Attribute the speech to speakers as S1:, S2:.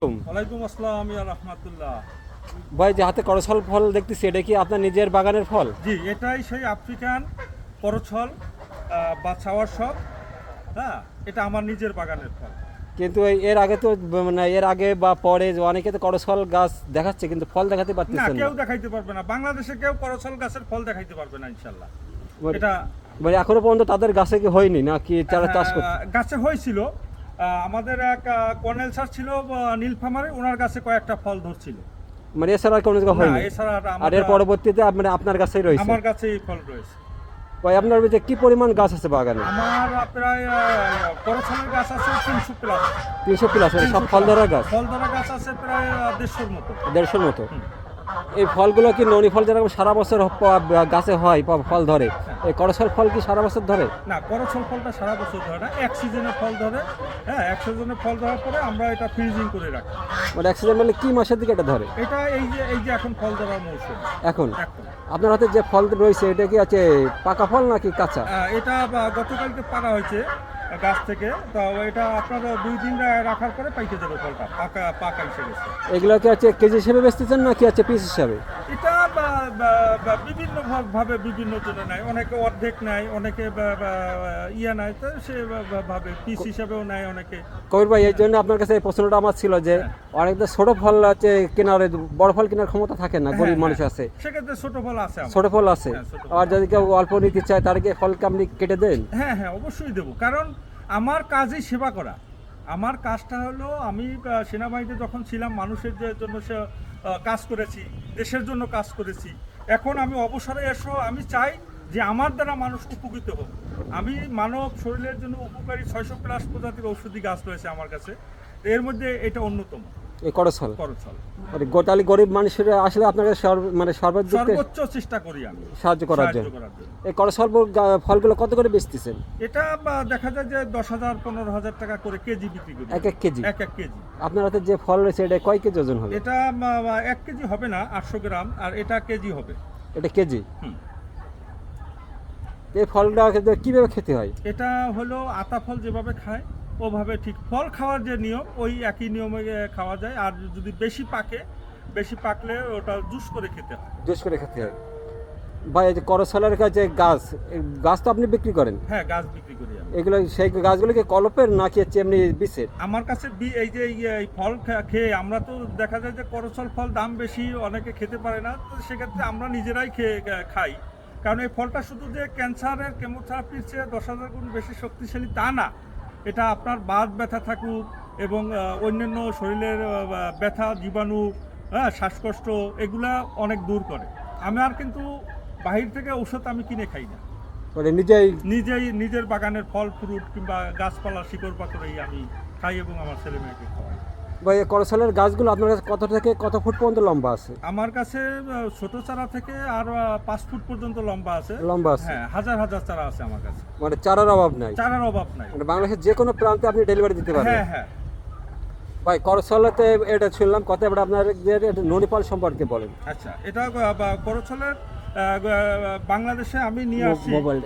S1: ওয়ালাইকুম আসসালাম ইয়া রাহমাতুল্লাহ।
S2: ভাই যে হাতে করছল ফল দেখতেছি, এটা কি আপনার নিজের বাগানের ফল?
S1: জি, এটাই সেই আফ্রিকান করছল বা ছাওয়ার শখ। হ্যাঁ, এটা আমার নিজের বাগানের ফল।
S2: কিন্তু এর আগে তো মানে এর আগে বা পরে যে অনেকে তো করছল গাছ দেখাচ্ছে কিন্তু ফল দেখাতে
S1: না,
S2: পারতেছেন না।
S1: কেউ দেখাইতে পারবে না, বাংলাদেশে কেউ করছল গাছের ফল দেখাইতে পারবে না ইনশাল্লাহ।
S2: মানে-
S1: এটা
S2: মানে এখনো পর্যন্ত তাদের গাছে কি হয়নি না কি যারা চাষ করছে?
S1: গাছে হয়েছিল। আমাদের এক কর্নেল স্যার ছিল নীলফামারে, ওনার গাছে কয়েকটা ফল ধরছিল।
S2: মানে এছাড়া আর কোনো জায়গায়
S1: না,
S2: হয়নি?
S1: এছাড়া
S2: আর এর পরবর্তীতে মানে আপনার কাছেই রয়েছে?
S1: আমার কাছে এই ফল রয়েছে।
S2: ভাই আপনার যে কি পরিমাণ গাছ আছে বাগানে?
S1: আমার প্রায় করছলের গাছ আছে 300 প্লাস।
S2: 300 প্লাস? সব ফল ধরা গাছ?
S1: ফল ধরা গাছ আছে প্রায় 150-র মতো।
S2: 150-র মতো? এই ফলগুলো কি ননি ফল যেরকম সারা বছর গাছে হয় ফল ধরে, এই করছল ফল কি সারা বছর ধরে?
S1: না, করছল ফলটা সারা বছর ধরে না, এক সিজনে ফল ধরে। হ্যাঁ, এক সিজনে ফল ধরার পরে আমরা এটা ফ্রিজিং করে রাখি।
S2: মানে অ্যাক্সিডেন্ট মানে কি মাসের দিকে এটা ধরে?
S1: এটা এই যে এখন ফল ধরার মৌসুম।
S2: এখন
S1: এখন
S2: আপনার হাতে যে ফল রয়েছে এটা কি আছে পাকা ফল নাকি কাঁচা?
S1: এটা গতকালকে পাড়া হয়েছে গাছ থেকে, তো এটা আপনার 2 দিন রাখার পরে পাইকে যাবে ফলটা, পাকা এসে গেছে।
S2: এগুলো কি আছে কেজি হিসেবে বেচতেছেন নাকি আছে পিস হিসাবে?
S1: এটা বিভিন্ন ভাবে বিভিন্ন জনে নেয়, অনেকে অর্ধেক নেয়, অনেকে ইয়া নেয়, তো সে ভাবে পিস হিসাবেও নেয় অনেকে।
S2: কবির ভাই, এই জন্য আপনার কাছে এই প্রশ্নটা আমার ছিল যে অনেক তো ছোট ফল আছে কেনার, বড় ফল কেনার ক্ষমতা থাকে না, গরিব মানুষ আছে,
S1: সেক্ষেত্রে ছোট ফল আছে আমার।
S2: ছোট ফল আছে।
S1: হ্যাঁ, ছোট ফল।
S2: আর যদি কেউ অল্প নিতে চায় তার কি ফলকে আপনি কেটে দেন?
S1: হ্যাঁ হ্যাঁ, অবশ্যই দেবো, কারণ আমার কাজই সেবা করা। আমার কাজটা হলো, আমি সেনাবাহিনীতে যখন ছিলাম মানুষের জন্য কাজ করেছি, দেশের জন্য কাজ করেছি। এখন আমি অবসরে এসো, আমি চাই যে আমার দ্বারা মানুষ উপকৃত হোক। আমি মানব শরীরের জন্য উপকারী 600 প্লাস প্রজাতির ঔষধি গাছ রয়েছে আমার কাছে, এর মধ্যে এটা অন্যতম
S2: এই করছল।
S1: করছল।
S2: মানে গোটালি গরিব মানুষের আসলে আপনার কাছে মানে
S1: সর্বোচ্চ চেষ্টা করি আমি
S2: সাহায্য করার জন্য। এই করছল ফলগুলো কত করে বেচতেছেন?
S1: এটা দেখা যায় যে 10,000 15,000 টাকা করে কেজি বিক্রি করি।
S2: এক কেজি?
S1: এক কেজি।
S2: আপনার হাতে যে ফল রয়েছে এটা কয় কেজি ওজন হবে?
S1: এটা 1 কেজি হবে না, 800 গ্রাম, আর এটা কেজি হবে।
S2: এটা কেজি?
S1: হুম।
S2: এই ফলটা কিভাবে খেতে হয়?
S1: এটা হলো আতা ফল যেভাবে খায় ওভাবে, ঠিক ফল খাওয়ার যে নিয়ম ওই একই নিয়মে খাওয়া যায়। আর যদি বেশি পাকলে ওটা জুস করে খেতে হয়।
S2: জুস করে খেতে হয়। ভাই এই যে করছলের কাছে গাছ, এই গাছ তো আপনি বিক্রি করেন?
S1: হ্যাঁ, গাছ বিক্রি করি আমি।
S2: এগুলো সেই গাছগুলো কি কলপের নাকি হচ্ছে এমনি বীজের?
S1: আমার কাছে এই যে এই ফল খেয়ে আমরা তো দেখা যায় যে করছল ফল দাম বেশি, অনেকে খেতে পারে না, তো সেক্ষেত্রে আমরা নিজেরাই খাই। কারণ এই ফলটা শুধু যে ক্যান্সারের কেমোথেরাপির চেয়ে 10,000 গুণ বেশি শক্তিশালী তা না, এটা আপনার বাত ব্যথা থাকুক এবং অন্যান্য শরীরের ব্যথা, জীবাণু, শ্বাসকষ্ট, এগুলা অনেক দূর করে। আমার কিন্তু বাহির থেকে ঔষধ আমি কিনে খাই না,
S2: মানে
S1: নিজের বাগানের ফল ফ্রুট কিংবা গাছপালা শিকড় পাকড়েই আমি খাই এবং আমার ছেলে মেয়েকে খাওয়াই।
S2: ভাই এই করছলের গাছগুলো আপনার কাছে কত থেকে কত ফুট পর্যন্ত লম্বা আছে?
S1: আমার কাছে ছোট চারা থেকে আর 5 ফুট পর্যন্ত লম্বা আছে।
S2: লম্বা আছে?
S1: হ্যাঁ, হাজার হাজার চারা আছে আমার কাছে।
S2: মানে চারার অভাব নাই?
S1: চারার অভাব নাই।
S2: মানে বাংলাদেশের যে কোনো প্রান্তে আপনি ডেলিভারি দিতে পারবেন?
S1: হ্যাঁ হ্যাঁ।
S2: ভাই করছলাতে এটা শুনলাম কথা, এবার আপনার ননি ফল সম্পর্কে বলেন।
S1: আচ্ছা, এটা করছলের বাংলাদেশে আমি নিয়ে আসছি।
S2: মোবাইল